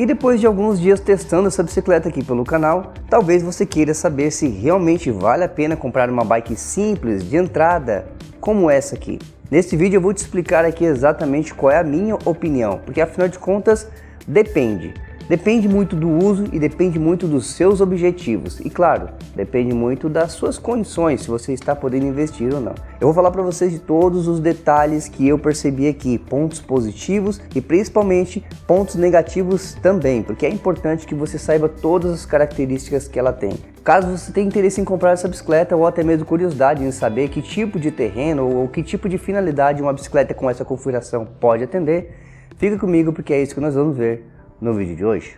E depois de alguns dias testando essa bicicleta aqui pelo canal, talvez você queira saber se realmente vale a pena comprar uma bike simples de entrada como essa aqui. Nesse vídeo eu vou te explicar aqui exatamente qual é a minha opinião, porque afinal de contas depende. Depende muito do uso e depende muito dos seus objetivos. E claro, depende muito das suas condições, se você está podendo investir ou não. Eu vou falar para vocês de todos os detalhes que eu percebi aqui, pontos positivos e principalmente pontos negativos também, porque é importante que você saiba todas as características que ela tem. Caso você tenha interesse em comprar essa bicicleta ou até mesmo curiosidade em saber que tipo de terreno ou que tipo de finalidade uma bicicleta com essa configuração pode atender, fica comigo porque é isso que nós vamos ver no vídeo de hoje.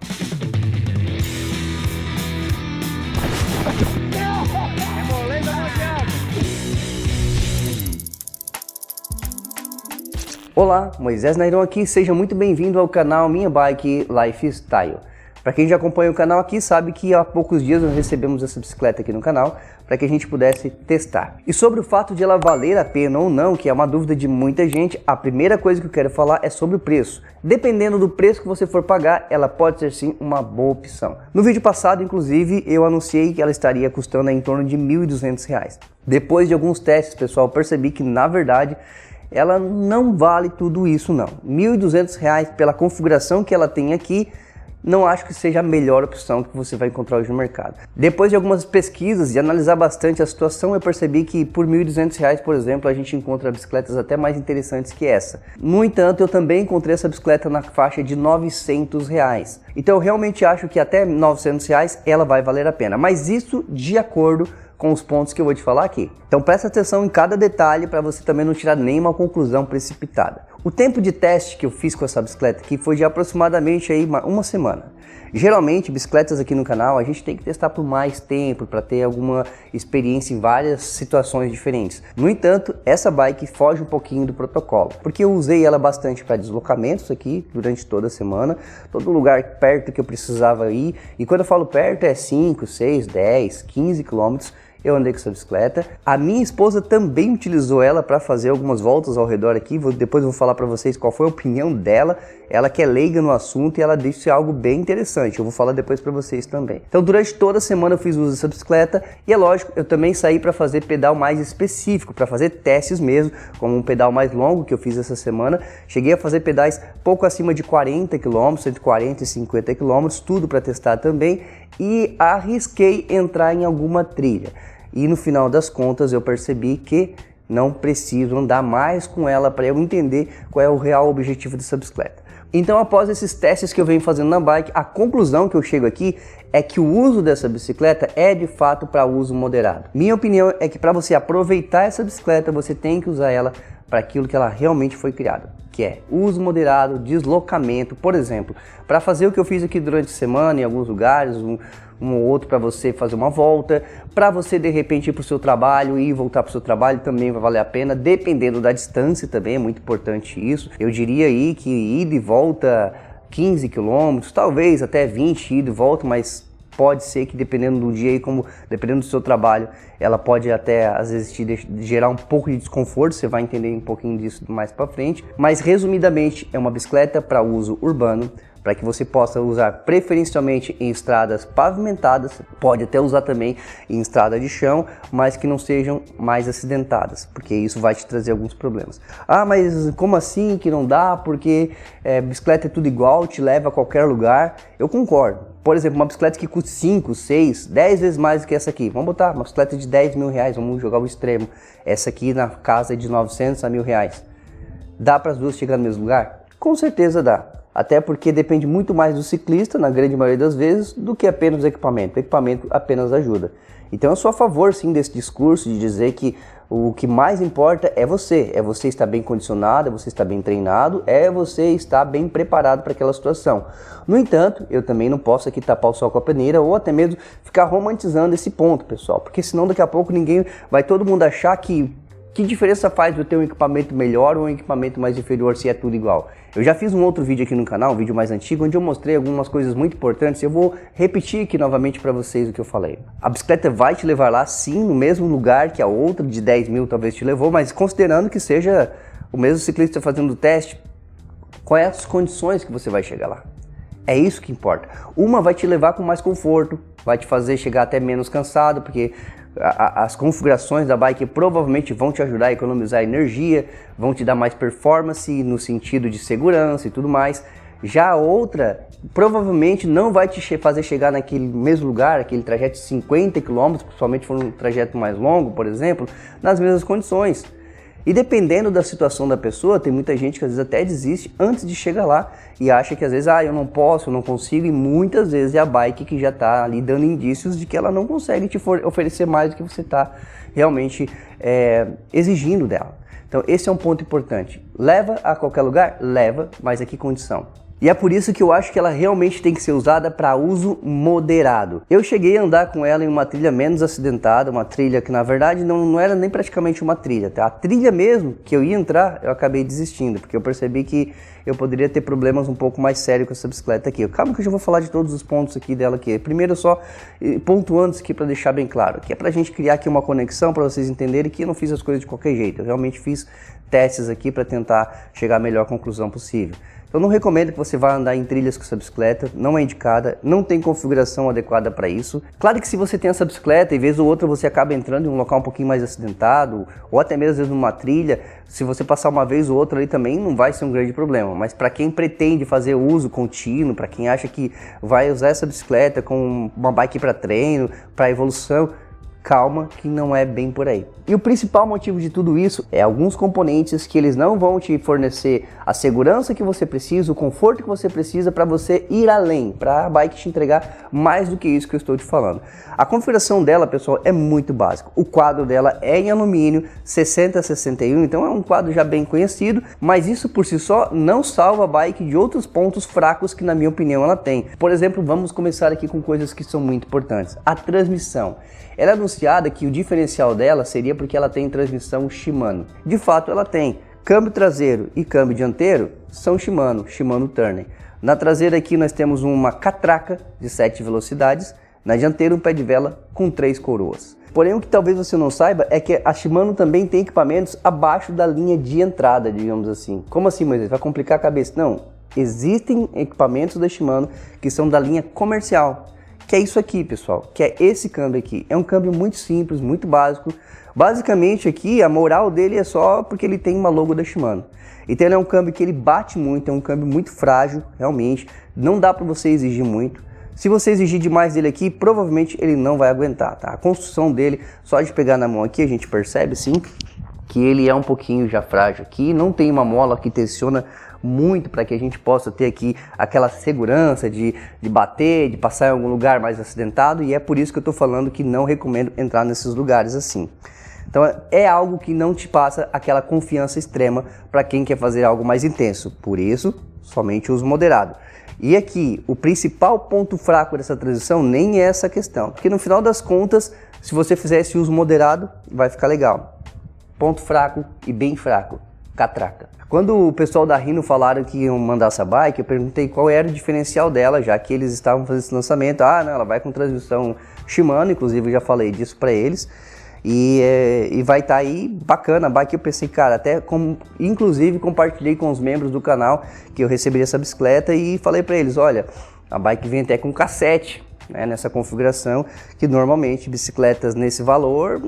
Olá, Moisés Nairão aqui, seja muito bem-vindo ao canal Minha Bike Lifestyle. Para quem já acompanha o canal aqui sabe que há poucos dias nós recebemos essa bicicleta aqui no canal para que a gente pudesse testar. E sobre o fato de ela valer a pena ou não, que é uma dúvida de muita gente, a primeira coisa que eu quero falar é sobre o preço. Dependendo do preço que você for pagar, ela pode ser sim uma boa opção. No vídeo passado, inclusive, eu anunciei que ela estaria custando em torno de R$ 1.200. Depois de alguns testes, pessoal, percebi que na verdade ela não vale tudo isso não. R$ 1.200 pela configuração que ela tem aqui, não acho que seja a melhor opção que você vai encontrar hoje no mercado. Depois de algumas pesquisas e analisar bastante a situação, eu percebi que por R$ 1.200, por exemplo, a gente encontra bicicletas até mais interessantes que essa. No entanto, eu também encontrei essa bicicleta na faixa de R$ 900. Então eu realmente acho que até R$ 900 ela vai valer a pena, mas isso de acordo com os pontos que eu vou te falar aqui. Então presta atenção em cada detalhe para você também não tirar nenhuma conclusão precipitada. O tempo de teste que eu fiz com essa bicicleta aqui foi de aproximadamente aí uma semana. Geralmente, bicicletas aqui no canal, a gente tem que testar por mais tempo para ter alguma experiência em várias situações diferentes. No entanto, essa bike foge um pouquinho do protocolo, porque eu usei ela bastante para deslocamentos aqui durante toda a semana, todo lugar perto que eu precisava ir, e quando eu falo perto é 5, 6, 10, 15 quilômetros. Eu andei com essa bicicleta. A minha esposa também utilizou ela para fazer algumas voltas ao redor aqui. Depois eu vou falar para vocês qual foi a opinião dela. Ela que é leiga no assunto e ela disse algo bem interessante. Eu vou falar depois para vocês também. Então durante toda a semana eu fiz uso dessa bicicleta. E é lógico, eu também saí para fazer pedal mais específico, para fazer testes mesmo, como um pedal mais longo que eu fiz essa semana. Cheguei a fazer pedais pouco acima de 40 km, entre 40 e 50 km, tudo para testar também. E arrisquei entrar em alguma trilha. E no final das contas eu percebi que não preciso andar mais com ela para eu entender qual é o real objetivo dessa bicicleta. Então após esses testes que eu venho fazendo na bike, a conclusão que eu chego aqui é que o uso dessa bicicleta é de fato para uso moderado. Minha opinião é que para você aproveitar essa bicicleta, você tem que usar ela para aquilo que ela realmente foi criada, que é uso moderado, deslocamento, por exemplo, para fazer o que eu fiz aqui durante a semana em alguns lugares, um ou outro para você fazer uma volta, para você de repente ir para o seu trabalho e voltar para o seu trabalho também vai valer a pena, dependendo da distância também, é muito importante isso. Eu diria aí que ida e volta 15 km, talvez até 20 ida e volta, mas pode ser que dependendo do dia e dependendo do seu trabalho, ela pode até às vezes gerar um pouco de desconforto, você vai entender um pouquinho disso mais para frente, mas resumidamente é uma bicicleta para uso urbano, para que você possa usar preferencialmente em estradas pavimentadas, pode até usar também em estrada de chão, mas que não sejam mais acidentadas, porque isso vai te trazer alguns problemas. Ah, mas como assim que não dá? Porque bicicleta é tudo igual, te leva a qualquer lugar. Eu concordo. Por exemplo, uma bicicleta que custa 5, 6, 10 vezes mais do que essa aqui. Vamos botar uma bicicleta de R$ 10.000, vamos jogar o extremo. Essa aqui na casa é de 900 a R$ 1.000. Dá para as duas chegar no mesmo lugar? Com certeza dá. Até porque depende muito mais do ciclista, na grande maioria das vezes, do que apenas o equipamento. O equipamento apenas ajuda. Então eu sou a favor sim desse discurso de dizer que o que mais importa é você estar bem condicionado, é você estar bem treinado, é você estar bem preparado para aquela situação. No entanto, eu também não posso aqui tapar o sol com a peneira ou até mesmo ficar romantizando esse ponto, pessoal, porque senão daqui a pouco todo mundo achar que diferença faz eu ter um equipamento melhor ou um equipamento mais inferior se é tudo igual. Eu já fiz um outro vídeo aqui no canal, um vídeo mais antigo, onde eu mostrei algumas coisas muito importantes. Eu vou repetir aqui novamente para vocês o que eu falei. A bicicleta vai te levar lá sim, no mesmo lugar que a outra de 10 mil talvez te levou, mas considerando que seja o mesmo ciclista fazendo o teste, quais as condições que você vai chegar lá? É isso que importa. Uma vai te levar com mais conforto, vai te fazer chegar até menos cansado, porque as configurações da bike provavelmente vão te ajudar a economizar energia, vão te dar mais performance no sentido de segurança e tudo mais. Já a outra provavelmente não vai te fazer chegar naquele mesmo lugar, aquele trajeto de 50 km, principalmente for um trajeto mais longo, por exemplo, nas mesmas condições. E dependendo da situação da pessoa, tem muita gente que às vezes até desiste antes de chegar lá e acha que às vezes, eu não posso, eu não consigo, e muitas vezes é a bike que já está ali dando indícios de que ela não consegue te oferecer mais do que você está realmente exigindo dela. Então esse é um ponto importante. Leva a qualquer lugar? Leva, mas a que condição? E é por isso que eu acho que ela realmente tem que ser usada para uso moderado. Eu cheguei a andar com ela em uma trilha menos acidentada, uma trilha que na verdade não era nem praticamente uma trilha. Tá? A trilha mesmo que eu ia entrar, eu acabei desistindo, porque eu percebi que eu poderia ter problemas um pouco mais sérios com essa bicicleta aqui. Calma que eu já vou falar de todos os pontos aqui dela aqui. Primeiro só pontuando isso aqui para deixar bem claro, que é para a gente criar aqui uma conexão para vocês entenderem que eu não fiz as coisas de qualquer jeito. Eu realmente fiz testes aqui para tentar chegar à melhor conclusão possível. Eu não recomendo que você vá andar em trilhas com essa bicicleta, não é indicada, não tem configuração adequada para isso. Claro que se você tem essa bicicleta e vez ou outra você acaba entrando em um local um pouquinho mais acidentado, ou até mesmo às vezes numa trilha, se você passar uma vez ou outra ali também não vai ser um grande problema. Mas para quem pretende fazer uso contínuo, para quem acha que vai usar essa bicicleta com uma bike para treino, para evolução, calma que não é bem por aí. E o principal motivo de tudo isso é alguns componentes que eles não vão te fornecer a segurança que você precisa, o conforto que você precisa para você ir além, para a bike te entregar mais do que isso que eu estou te falando. A configuração dela, pessoal, é muito básica. O quadro dela é em alumínio 60-61, então é um quadro já bem conhecido, mas isso por si só não salva a bike de outros pontos fracos que na minha opinião ela tem. Por exemplo, vamos começar aqui com coisas que são muito importantes. A transmissão. Ela é anunciada que o diferencial dela seria porque ela tem transmissão Shimano. De fato ela tem. Câmbio traseiro e câmbio dianteiro são Shimano Turner. Na traseira aqui nós temos uma catraca de 7 velocidades, na dianteira um pé de vela com 3 coroas. Porém o que talvez você não saiba é que a Shimano também tem equipamentos abaixo da linha de entrada, digamos assim. Como assim, Moisés? Vai complicar a cabeça? Não, existem equipamentos da Shimano que são da linha comercial. Que é isso aqui, pessoal, que é esse câmbio aqui. É um câmbio muito simples, muito básico. Basicamente aqui a moral dele é só porque ele tem uma logo da Shimano. Então ele é um câmbio que ele bate muito, é um câmbio muito frágil, realmente. Não dá para você exigir muito. Se você exigir demais dele aqui, provavelmente ele não vai aguentar, tá? A construção dele, só de pegar na mão aqui, a gente percebe sim que ele é um pouquinho já frágil aqui. Não tem uma mola que tensiona muito para que a gente possa ter aqui aquela segurança de bater, de passar em algum lugar mais acidentado, e é por isso que eu estou falando que não recomendo entrar nesses lugares assim. Então é algo que não te passa aquela confiança extrema para quem quer fazer algo mais intenso, por isso somente uso moderado. E aqui o principal ponto fraco dessa transição nem é essa questão, porque no final das contas, se você fizer esse uso moderado, vai ficar legal. Ponto fraco e bem fraco, catraca. Quando o pessoal da Rhino falaram que iam mandar essa bike, eu perguntei qual era o diferencial dela, já que eles estavam fazendo esse lançamento. Não, ela vai com transmissão Shimano, inclusive eu já falei disso para eles. E vai estar aí bacana a bike. Eu pensei, cara, inclusive compartilhei com os membros do canal que eu recebi essa bicicleta e falei para eles, olha, a bike vem até com cassete, né, nessa configuração, que normalmente bicicletas nesse valor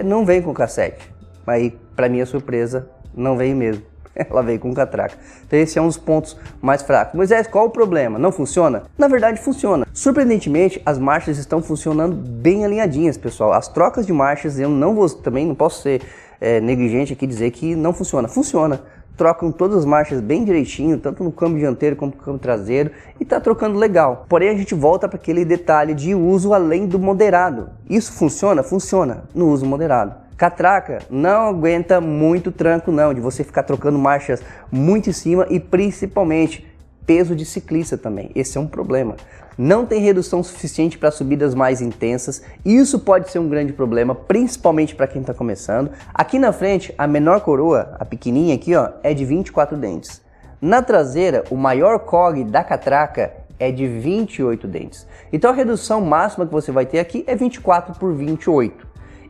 não vem com cassete. Mas para minha surpresa, não veio mesmo. Ela veio com catraca. Então esse é um dos pontos mais fracos. Moisés, qual o problema? Não funciona? Na verdade funciona. Surpreendentemente, as marchas estão funcionando bem alinhadinhas, pessoal. As trocas de marchas, eu também não posso ser negligente aqui e dizer que não funciona. Funciona. Trocam todas as marchas bem direitinho, tanto no câmbio dianteiro como no câmbio traseiro, e tá trocando legal. Porém a gente volta para aquele detalhe de uso além do moderado. Isso funciona? Funciona no uso moderado. Catraca não aguenta muito tranco não, de você ficar trocando marchas muito em cima e principalmente peso de ciclista também. Esse é um problema. Não tem redução suficiente para subidas mais intensas. Isso pode ser um grande problema, principalmente para quem está começando. Aqui na frente, a menor coroa, a pequenininha aqui, ó, é de 24 dentes. Na traseira, o maior COG da catraca é de 28 dentes. Então a redução máxima que você vai ter aqui é 24 por 28.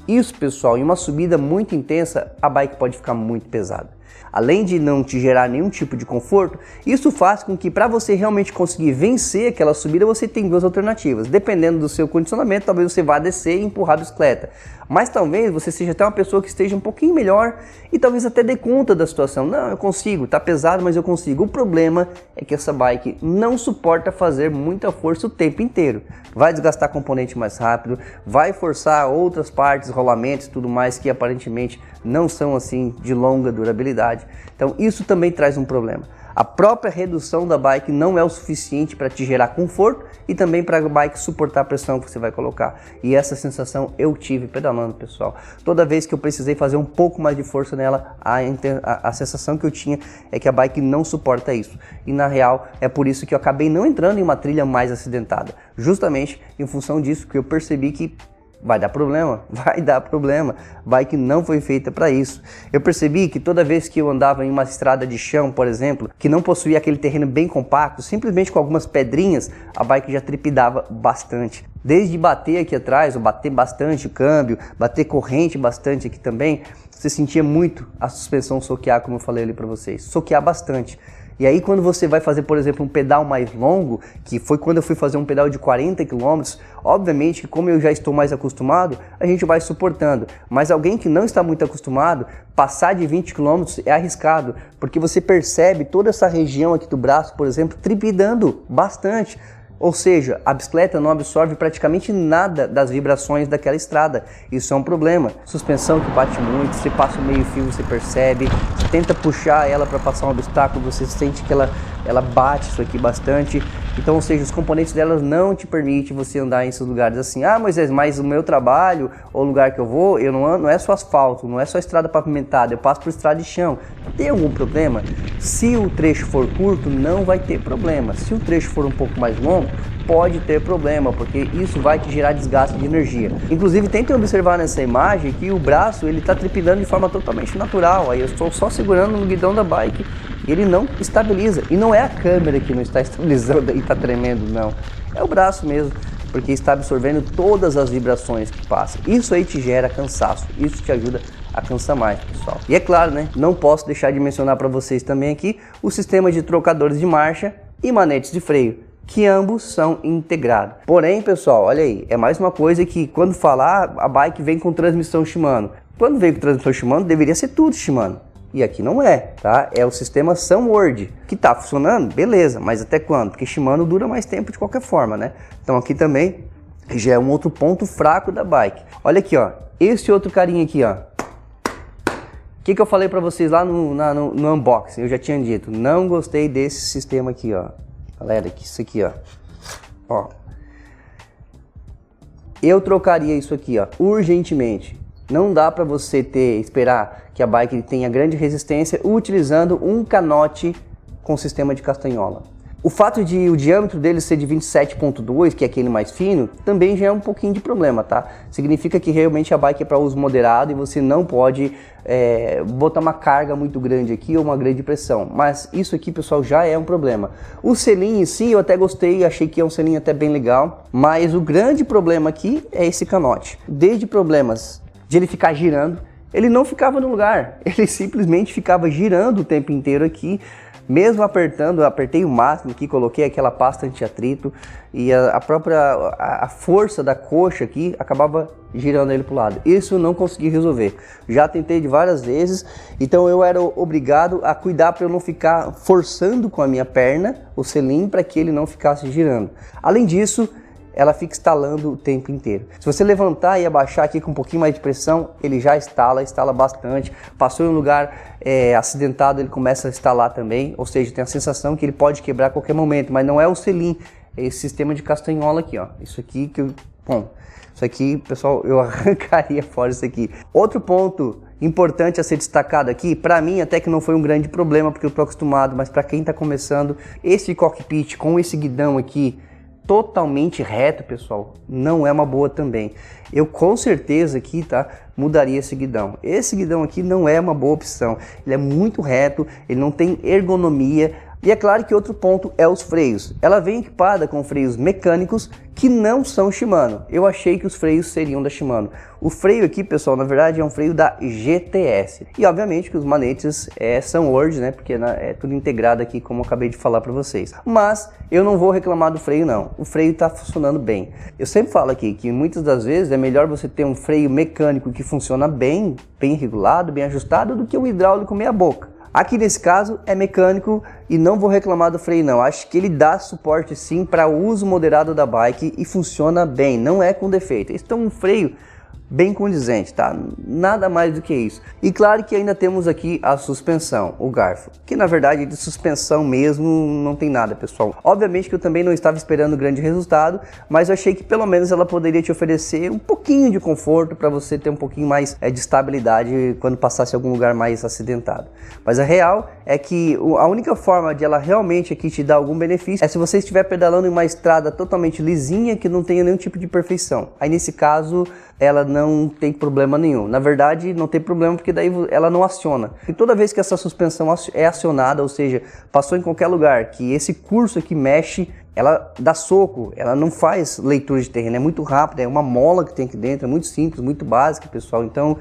Isso, pessoal, em uma subida muito intensa, a bike pode ficar muito pesada. Além de não te gerar nenhum tipo de conforto, isso faz com que para você realmente conseguir vencer aquela subida, você tem duas alternativas. Dependendo do seu condicionamento, talvez você vá descer e empurrar a bicicleta. Mas talvez você seja até uma pessoa que esteja um pouquinho melhor e talvez até dê conta da situação. Não, eu consigo, tá pesado, mas eu consigo. O problema é que essa bike não suporta fazer muita força o tempo inteiro. Vai desgastar componente mais rápido, vai forçar outras partes, rolamentos e tudo mais que aparentemente não são assim de longa durabilidade. Então isso também traz um problema. A própria redução da bike não é o suficiente para te gerar conforto e também para a bike suportar a pressão que você vai colocar. E essa sensação eu tive pedalando, pessoal. Toda vez que eu precisei fazer um pouco mais de força nela, a sensação que eu tinha é que a bike não suporta isso. E na real é por isso que eu acabei não entrando em uma trilha mais acidentada. Justamente em função disso que eu percebi que vai dar problema, vai dar problema. Bike não foi feita para isso. Eu percebi que toda vez que eu andava em uma estrada de chão, por exemplo, que não possuía aquele terreno bem compacto, simplesmente com algumas pedrinhas, a bike já trepidava bastante. Desde bater aqui atrás, ou bater bastante o câmbio, bater corrente bastante aqui também, você sentia muito a suspensão soquear, como eu falei ali para vocês, soquear bastante. E aí quando você vai fazer, por exemplo, um pedal mais longo, que foi quando eu fui fazer um pedal de 40 km, obviamente que como eu já estou mais acostumado, a gente vai suportando. Mas alguém que não está muito acostumado, passar de 20 km é arriscado, porque você percebe toda essa região aqui do braço, por exemplo, trepidando bastante. Ou seja, a bicicleta não absorve praticamente nada das vibrações daquela estrada. Isso é um problema. Suspensão que bate muito, você passa o meio fio, você percebe, você tenta puxar ela para passar um obstáculo, você sente que ela bate isso aqui bastante. Então, ou seja, os componentes delas não te permitem você andar em esses lugares assim. Ah, Moisés, mas o meu trabalho, ou o lugar que eu vou, não é só asfalto, não é só estrada pavimentada, eu passo por estrada de chão. Tem algum problema? Se o trecho for curto, não vai ter problema. Se o trecho for um pouco mais longo, pode ter problema, porque isso vai te gerar desgaste de energia. Inclusive, tentem observar nessa imagem que o braço ele está trepidando de forma totalmente natural. Aí eu estou só segurando no guidão da bike e ele não estabiliza. E não é a câmera que não está estabilizando e está tremendo, não. É o braço mesmo, porque está absorvendo todas as vibrações que passam. Isso aí te gera cansaço, isso te ajuda a cansar mais, pessoal. E é claro, né? Não posso deixar de mencionar para vocês também aqui o sistema de trocadores de marcha e manetes de freio, que ambos são integrados. Porém, pessoal, olha aí, é mais uma coisa que quando falar, a bike vem com transmissão Shimano. Quando vem com transmissão Shimano, deveria ser tudo Shimano. E aqui não é, tá? É o sistema Sunward, que tá funcionando, beleza, mas até quando? Porque Shimano dura mais tempo de qualquer forma, né? Então aqui também já é um outro ponto fraco da bike. Olha aqui, ó, esse outro carinha aqui, ó. O que eu falei pra vocês lá no unboxing? Eu já tinha dito, não gostei desse sistema aqui, ó. Galera, isso aqui, ó. Eu trocaria isso aqui, ó, urgentemente. Não dá para você esperar que a bike tenha grande resistência utilizando um canote com sistema de castanhola. O fato de o diâmetro dele ser de 27.2, que é aquele mais fino, também já é um pouquinho de problema, tá? Significa que realmente a bike é para uso moderado e você não pode botar uma carga muito grande aqui ou uma grande pressão. Mas isso aqui, pessoal, já é um problema. O selim em si eu até gostei, achei que é um selim até bem legal, mas o grande problema aqui é esse canote. Desde problemas de ele ficar girando, ele não ficava no lugar, ele simplesmente ficava girando o tempo inteiro aqui, mesmo apertando, eu apertei o máximo aqui, coloquei aquela pasta anti-atrito e a força da coxa aqui acabava girando ele para o lado. Isso eu não consegui resolver, já tentei de várias vezes, então eu era obrigado a cuidar para eu não ficar forçando com a minha perna o selim para que ele não ficasse girando. Além disso, ela fica estalando o tempo inteiro. Se você levantar e abaixar aqui com um pouquinho mais de pressão, ele já estala bastante. Passou em um lugar acidentado, ele começa a estalar também, ou seja, tem a sensação que ele pode quebrar a qualquer momento, mas não é o selim, é esse sistema de castanhola aqui, ó. Isso aqui isso aqui, pessoal, eu arrancaria fora isso aqui. Outro ponto importante a ser destacado aqui, para mim até que não foi um grande problema, porque eu tô acostumado, mas para quem tá começando, esse cockpit com esse guidão aqui, totalmente reto, pessoal, não é uma boa também. Eu com certeza aqui, tá, mudaria esse guidão. Esse guidão aqui não é uma boa opção. Ele é muito reto, ele não tem ergonomia E é claro que outro ponto é os freios. Ela vem equipada com freios mecânicos que não são Shimano. Eu achei que os freios seriam da Shimano. O freio aqui, pessoal, na verdade é um freio da GTS. E obviamente que os manetes são Word, né? Porque é tudo integrado aqui, como eu acabei de falar para vocês. Mas eu não vou reclamar do freio não. O freio está funcionando bem. Eu sempre falo aqui que muitas das vezes é melhor você ter um freio mecânico que funciona bem regulado, bem ajustado, do que um hidráulico meia boca. Aqui nesse caso é mecânico e não vou reclamar do freio não, acho que ele dá suporte sim para o uso moderado da bike e funciona bem, não é com defeito. Este é um freio bem condizente, tá? Nada mais do que isso. E claro que ainda temos aqui a suspensão, o garfo, que na verdade de suspensão mesmo não tem nada, pessoal. Obviamente que eu também não estava esperando grande resultado, mas eu achei que pelo menos ela poderia te oferecer um pouquinho de conforto para você ter um pouquinho mais de estabilidade quando passasse algum lugar mais acidentado. Mas a real é que a única forma de ela realmente aqui te dar algum benefício é se você estiver pedalando em uma estrada totalmente lisinha, que não tenha nenhum tipo de perfeição. Aí nesse caso ela não tem problema nenhum. Na verdade não tem problema porque daí ela não aciona. E toda vez que essa suspensão é acionada, ou seja, passou em qualquer lugar que esse curso aqui mexe, ela dá soco, ela não faz leitura de terreno, é muito rápida, é uma mola que tem aqui dentro, é muito simples, muito básica, pessoal. Então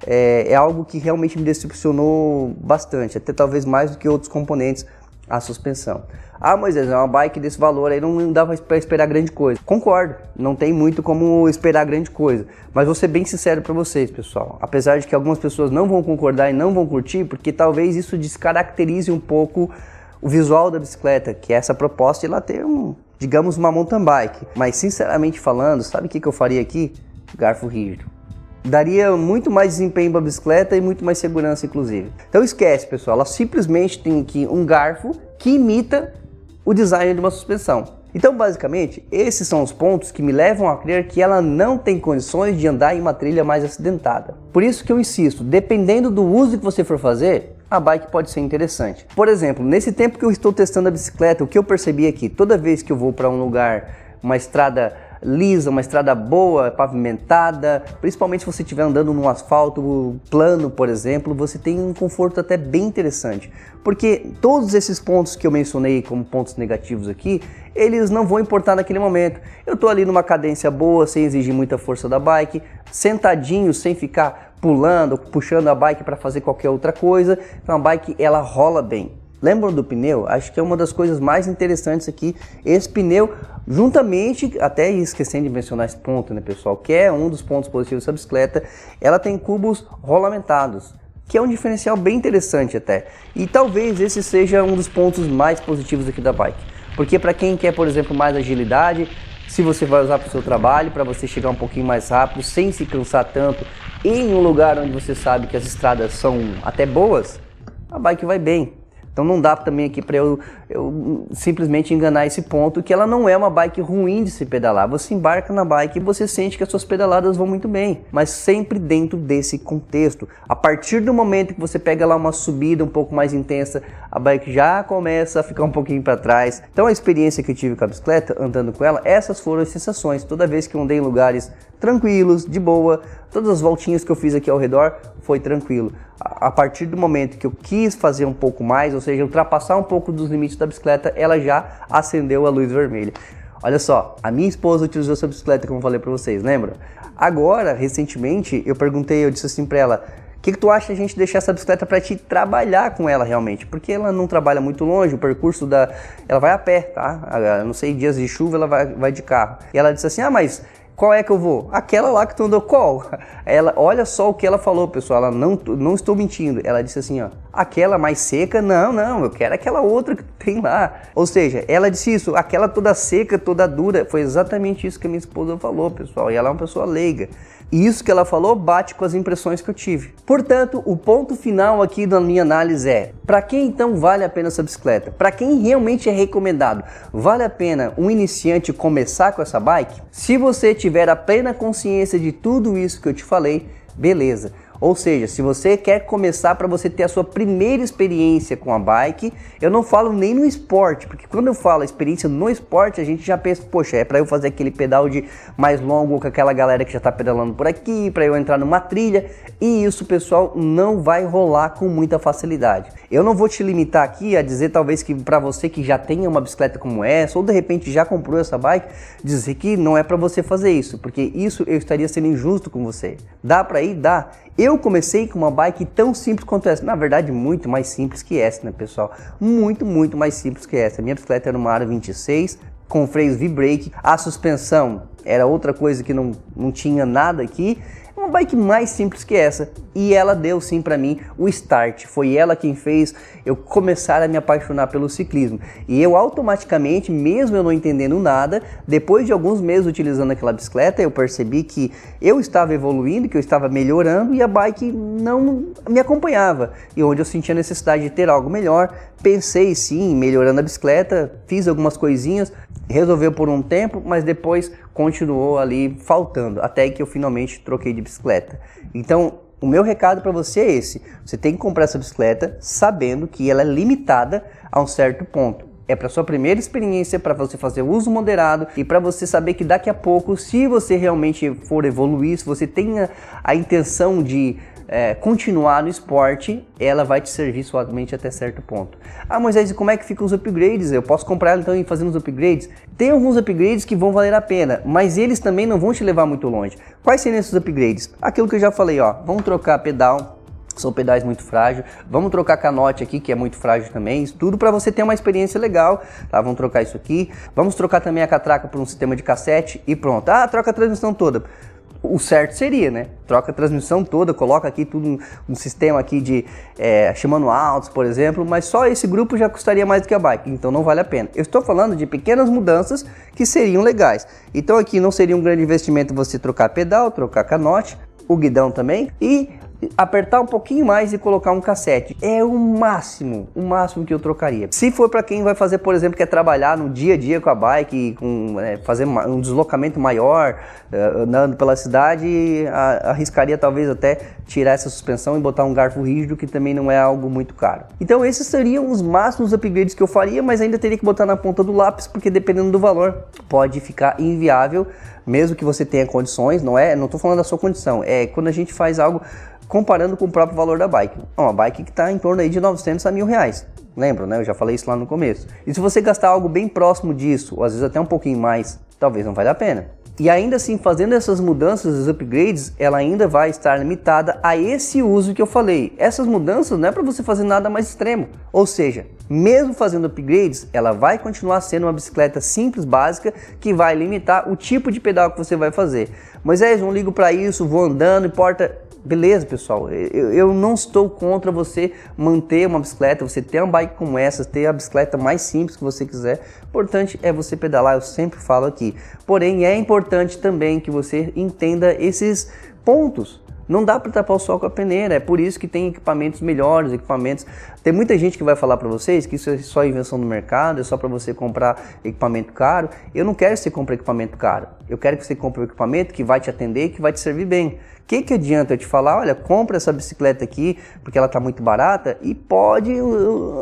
é algo que realmente me decepcionou bastante, até talvez mais do que outros componentes, a suspensão. Ah, Moisés, é uma bike desse valor aí, não dá para esperar grande coisa. Concordo, não tem muito como esperar grande coisa. Mas vou ser bem sincero para vocês, pessoal. Apesar de que algumas pessoas não vão concordar e não vão curtir, porque talvez isso descaracterize um pouco o visual da bicicleta, que é essa proposta de ela ter digamos, uma mountain bike. Mas sinceramente falando, sabe o que eu faria aqui? Garfo rígido. Daria muito mais desempenho para a bicicleta e muito mais segurança, inclusive. Então esquece, pessoal, ela simplesmente tem aqui um garfo que imita o design de uma suspensão. Então, basicamente, esses são os pontos que me levam a crer que ela não tem condições de andar em uma trilha mais acidentada. Por isso que eu insisto, dependendo do uso que você for fazer, a bike pode ser interessante. Por exemplo, nesse tempo que eu estou testando a bicicleta, o que eu percebi aqui, toda vez que eu vou para um lugar, uma estrada lisa, uma estrada boa, pavimentada, principalmente se você estiver andando num asfalto plano, por exemplo, você tem um conforto até bem interessante, porque todos esses pontos que eu mencionei como pontos negativos aqui, eles não vão importar naquele momento. Eu estou ali numa cadência boa, sem exigir muita força da bike, sentadinho, sem ficar pulando, puxando a bike para fazer qualquer outra coisa. Então a bike ela rola bem. Lembram do pneu? Acho que é uma das coisas mais interessantes aqui, esse pneu, juntamente, até esquecendo de mencionar esse ponto, né, pessoal, que é um dos pontos positivos dessa bicicleta, ela tem cubos rolamentados, que é um diferencial bem interessante até. E talvez esse seja um dos pontos mais positivos aqui da bike, porque para quem quer, por exemplo, mais agilidade, se você vai usar para o seu trabalho, para você chegar um pouquinho mais rápido, sem se cansar tanto, em um lugar onde você sabe que as estradas são até boas, a bike vai bem. Então não dá também aqui para eu simplesmente enganar esse ponto, que ela não é uma bike ruim de se pedalar. Você embarca na bike e você sente que as suas pedaladas vão muito bem, mas sempre dentro desse contexto. A partir do momento que você pega lá uma subida um pouco mais intensa, a bike já começa a ficar um pouquinho para trás. Então a experiência que eu tive com a bicicleta, andando com ela, essas foram as sensações. Toda vez que eu andei em lugares tranquilos, de boa, todas as voltinhas que eu fiz aqui ao redor, foi tranquilo. A partir do momento que eu quis fazer um pouco mais, ou seja, ultrapassar um pouco dos limites da bicicleta, ela já acendeu a luz vermelha. Olha só, a minha esposa utilizou essa bicicleta, como eu falei para vocês, lembra? Agora, recentemente, eu disse assim para ela, o que tu acha de a gente deixar essa bicicleta para te trabalhar com ela realmente? Porque ela não trabalha muito longe, o percurso ela vai a pé, tá? Não sei, dias de chuva ela vai de carro. E ela disse assim, mas qual é que eu vou? Aquela lá que tu andou, qual? Olha só o que ela falou, pessoal, ela não estou mentindo. Ela disse assim, ó, aquela mais seca, não, eu quero aquela outra que tem lá. Ou seja, ela disse isso, aquela toda seca, toda dura, foi exatamente isso que a minha esposa falou, pessoal, e ela é uma pessoa leiga. E isso que ela falou bate com as impressões que eu tive. Portanto, o ponto final aqui da minha análise é, para quem então vale a pena essa bicicleta? Para quem realmente é recomendado? Vale a pena um iniciante começar com essa bike? Se você tiver a plena consciência de tudo isso que eu te falei, beleza. Ou seja, se você quer começar para você ter a sua primeira experiência com a bike, eu não falo nem no esporte, porque quando eu falo experiência no esporte, a gente já pensa, poxa, é para eu fazer aquele pedal de mais longo com aquela galera que já está pedalando por aqui, para eu entrar numa trilha, e isso, pessoal, não vai rolar com muita facilidade. Eu não vou te limitar aqui a dizer talvez que para você que já tenha uma bicicleta como essa, ou de repente já comprou essa bike, dizer que não é para você fazer isso, porque isso eu estaria sendo injusto com você. Dá para ir? Dá. Eu comecei com uma bike tão simples quanto essa, na verdade muito mais simples que essa, né, pessoal? Muito mais simples que essa. A minha bicicleta era uma Aro 26, com freios V-Brake, a suspensão era outra coisa que não tinha nada aqui. Uma bike mais simples que essa, e ela deu sim para mim o start. Foi ela quem fez eu começar a me apaixonar pelo ciclismo, e eu automaticamente, mesmo eu não entendendo nada, depois de alguns meses utilizando aquela bicicleta, eu percebi que eu estava evoluindo, que eu estava melhorando, e a bike não me acompanhava, e onde eu sentia a necessidade de ter algo melhor, pensei sim, melhorando a bicicleta, fiz algumas coisinhas, resolveu por um tempo, mas depois continuou ali faltando, até que eu finalmente troquei de bicicleta. Então, o meu recado para você é esse: você tem que comprar essa bicicleta sabendo que ela é limitada a um certo ponto. É para sua primeira experiência, para você fazer uso moderado e para você saber que daqui a pouco, se você realmente for evoluir, se você tem a intenção de continuar no esporte, ela vai te servir somente até certo ponto. Ah, Moisés, e como é que ficam os upgrades? Eu posso comprar ela então e fazer os upgrades? Tem alguns upgrades que vão valer a pena, mas eles também não vão te levar muito longe. Quais seriam esses upgrades? Aquilo que eu já falei, ó, vamos trocar pedal, são pedais muito frágeis, vamos trocar canote aqui, que é muito frágil também, isso tudo para você ter uma experiência legal, tá? Vamos trocar isso aqui, vamos trocar também a catraca por um sistema de cassete e pronto. Ah, troca a transmissão toda. O certo seria, né? Troca a transmissão toda, coloca aqui tudo um sistema aqui de Shimano Altus, por exemplo, mas só esse grupo já custaria mais do que a bike, então não vale a pena. Eu estou falando de pequenas mudanças que seriam legais. Então aqui não seria um grande investimento você trocar pedal, trocar canote, o guidão também e apertar um pouquinho mais e colocar um cassete. É o máximo que eu trocaria. Se for para quem vai fazer, por exemplo, quer trabalhar no dia a dia com a bike, fazer um deslocamento maior, andando pela cidade, arriscaria talvez até tirar essa suspensão e botar um garfo rígido, que também não é algo muito caro. Então esses seriam os máximos upgrades que eu faria, mas ainda teria que botar na ponta do lápis, porque dependendo do valor, pode ficar inviável, mesmo que você tenha condições. Não estou falando da sua condição, é quando a gente faz algo comparando com o próprio valor da bike. Uma bike que está em torno aí de 900 a R$1.000. Lembra, né? Eu já falei isso lá no começo. E se você gastar algo bem próximo disso, ou às vezes até um pouquinho mais, talvez não valha a pena. E ainda assim, fazendo essas mudanças, os upgrades, ela ainda vai estar limitada a esse uso que eu falei. Essas mudanças não é para você fazer nada mais extremo. Ou seja, mesmo fazendo upgrades, ela vai continuar sendo uma bicicleta simples, básica, que vai limitar o tipo de pedal que você vai fazer. Moisés, não ligo para isso, vou andando, importa. Beleza, pessoal, eu não estou contra você manter uma bicicleta, você ter uma bike como essa, ter a bicicleta mais simples que você quiser. O importante é você pedalar, eu sempre falo aqui. Porém, é importante também que você entenda esses pontos. Não dá para tapar o sol com a peneira, é por isso que tem equipamentos melhores, Tem muita gente que vai falar para vocês que isso é só invenção do mercado, é só para você comprar equipamento caro. Eu não quero que você compre equipamento caro, eu quero que você compre um equipamento que vai te atender e que vai te servir bem. O que adianta eu te falar, olha, compra essa bicicleta aqui porque ela está muito barata e pode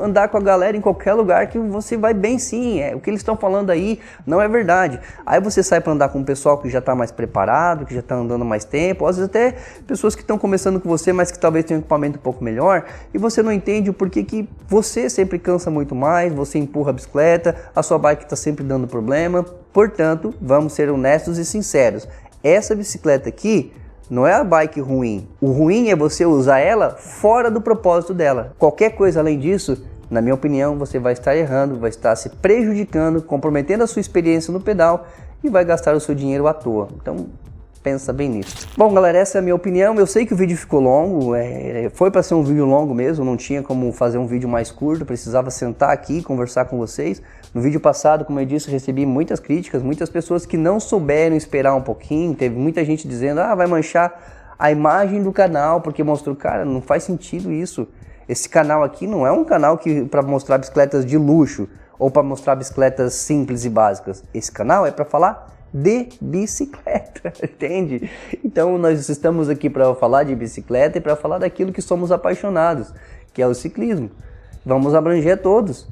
andar com a galera em qualquer lugar que você vai bem sim, o que eles estão falando aí não é verdade. Aí você sai para andar com um pessoal que já está mais preparado, que já está andando mais tempo, às vezes até pessoas que estão começando com você, mas que talvez tenham um equipamento um pouco melhor, e você não entende o porquê que você sempre cansa muito mais, você empurra a bicicleta, a sua bike está sempre dando problema. Portanto, vamos ser honestos e sinceros, essa bicicleta aqui não é a bike ruim. O ruim é você usar ela fora do propósito dela. Qualquer coisa além disso, na minha opinião, você vai estar errando, vai estar se prejudicando, comprometendo a sua experiência no pedal e vai gastar o seu dinheiro à toa. Então, pensa bem nisso. Bom, galera, essa é a minha opinião. Eu sei que o vídeo ficou longo, foi para ser um vídeo longo mesmo, não tinha como fazer um vídeo mais curto, precisava sentar aqui e conversar com vocês. No vídeo passado, como eu disse, recebi muitas críticas, muitas pessoas que não souberam esperar um pouquinho, teve muita gente dizendo, vai manchar a imagem do canal, porque mostrou, cara, não faz sentido isso. Esse canal aqui não é um canal para mostrar bicicletas de luxo, ou para mostrar bicicletas simples e básicas. Esse canal é para falar de bicicleta, entende? Então nós estamos aqui para falar de bicicleta e para falar daquilo que somos apaixonados, que é o ciclismo. Vamos abranger todos.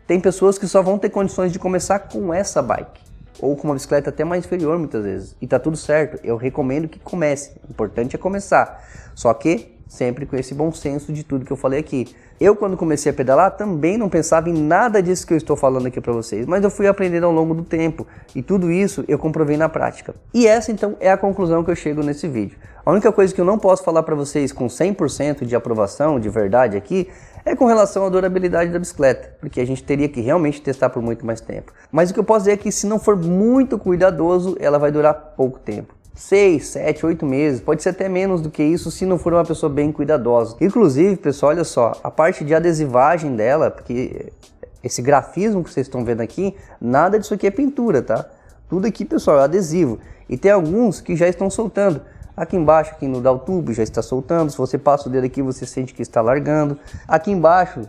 Tem pessoas que só vão ter condições de começar com essa bike, ou com uma bicicleta até mais inferior muitas vezes, e tá tudo certo. Eu recomendo que comece, o importante é começar, só que sempre com esse bom senso de tudo que eu falei aqui. Eu, quando comecei a pedalar, também não pensava em nada disso que eu estou falando aqui para vocês, mas eu fui aprendendo ao longo do tempo, e tudo isso eu comprovei na prática. E essa, então, é a conclusão que eu chego nesse vídeo. A única coisa que eu não posso falar para vocês com 100% de aprovação, de verdade aqui, é com relação à durabilidade da bicicleta, porque a gente teria que realmente testar por muito mais tempo. Mas o que eu posso dizer é que se não for muito cuidadoso, ela vai durar pouco tempo. 6, 7, 8 meses, pode ser até menos do que isso se não for uma pessoa bem cuidadosa. Inclusive, pessoal, olha só, a parte de adesivagem dela, porque esse grafismo que vocês estão vendo aqui, nada disso aqui é pintura, tá? Tudo aqui, pessoal, é adesivo. E tem alguns que já estão soltando. Aqui embaixo, aqui no downtubo, já está soltando. Se você passa o dedo aqui, você sente que está largando. Aqui embaixo,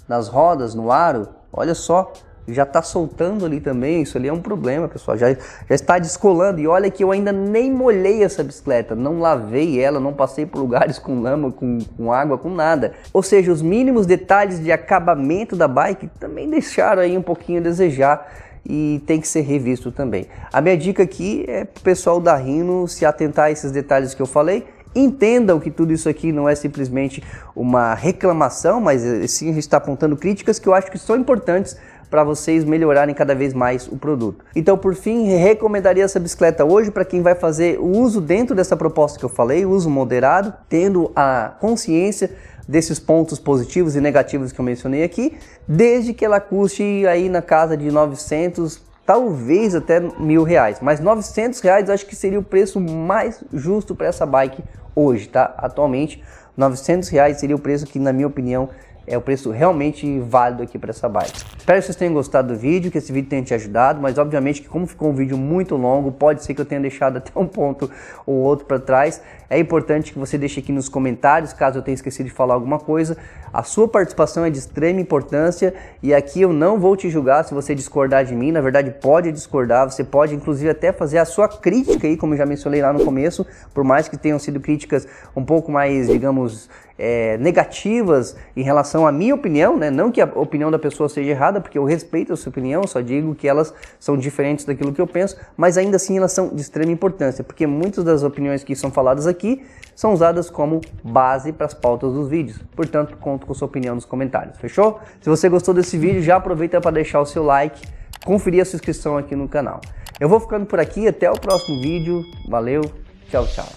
nas rodas, no aro, olha só, já está soltando ali também. Isso ali é um problema, pessoal, já está descolando. E olha que eu ainda nem molhei essa bicicleta, não lavei ela, não passei por lugares com lama, com água, com nada. Ou seja, os mínimos detalhes de acabamento da bike também deixaram aí um pouquinho a desejar, e tem que ser revisto também. A minha dica aqui é para o pessoal da Rhino se atentar a esses detalhes que eu falei. Entendam que tudo isso aqui não é simplesmente uma reclamação, mas sim a gente está apontando críticas que eu acho que são importantes para vocês melhorarem cada vez mais o produto. Então, por fim, recomendaria essa bicicleta hoje para quem vai fazer o uso dentro dessa proposta que eu falei, uso moderado, tendo a consciência desses pontos positivos e negativos que eu mencionei aqui, desde que ela custe aí na casa de 900, talvez até R$1.000, mas R$900 acho que seria o preço mais justo para essa bike hoje, tá? Atualmente, R$900 seria o preço que, na minha opinião, é o preço realmente válido aqui para essa bike. Espero que vocês tenham gostado do vídeo, que esse vídeo tenha te ajudado, mas obviamente que como ficou um vídeo muito longo, pode ser que eu tenha deixado até um ponto ou outro para trás. É importante que você deixe aqui nos comentários, caso eu tenha esquecido de falar alguma coisa. A sua participação é de extrema importância e aqui eu não vou te julgar se você discordar de mim. Na verdade, pode discordar, você pode inclusive até fazer a sua crítica aí, como eu já mencionei lá no começo, por mais que tenham sido críticas um pouco mais, digamos, negativas em relação à minha opinião, né? Não que a opinião da pessoa seja errada, porque eu respeito a sua opinião, só digo que elas são diferentes daquilo que eu penso, mas ainda assim elas são de extrema importância, porque muitas das opiniões que são faladas aqui são usadas como base para as pautas dos vídeos. Portanto, conto com sua opinião nos comentários, fechou? Se você gostou desse vídeo, já aproveita para deixar o seu like, conferir a sua inscrição aqui no canal. Eu vou ficando por aqui, até o próximo vídeo, valeu, tchau, tchau.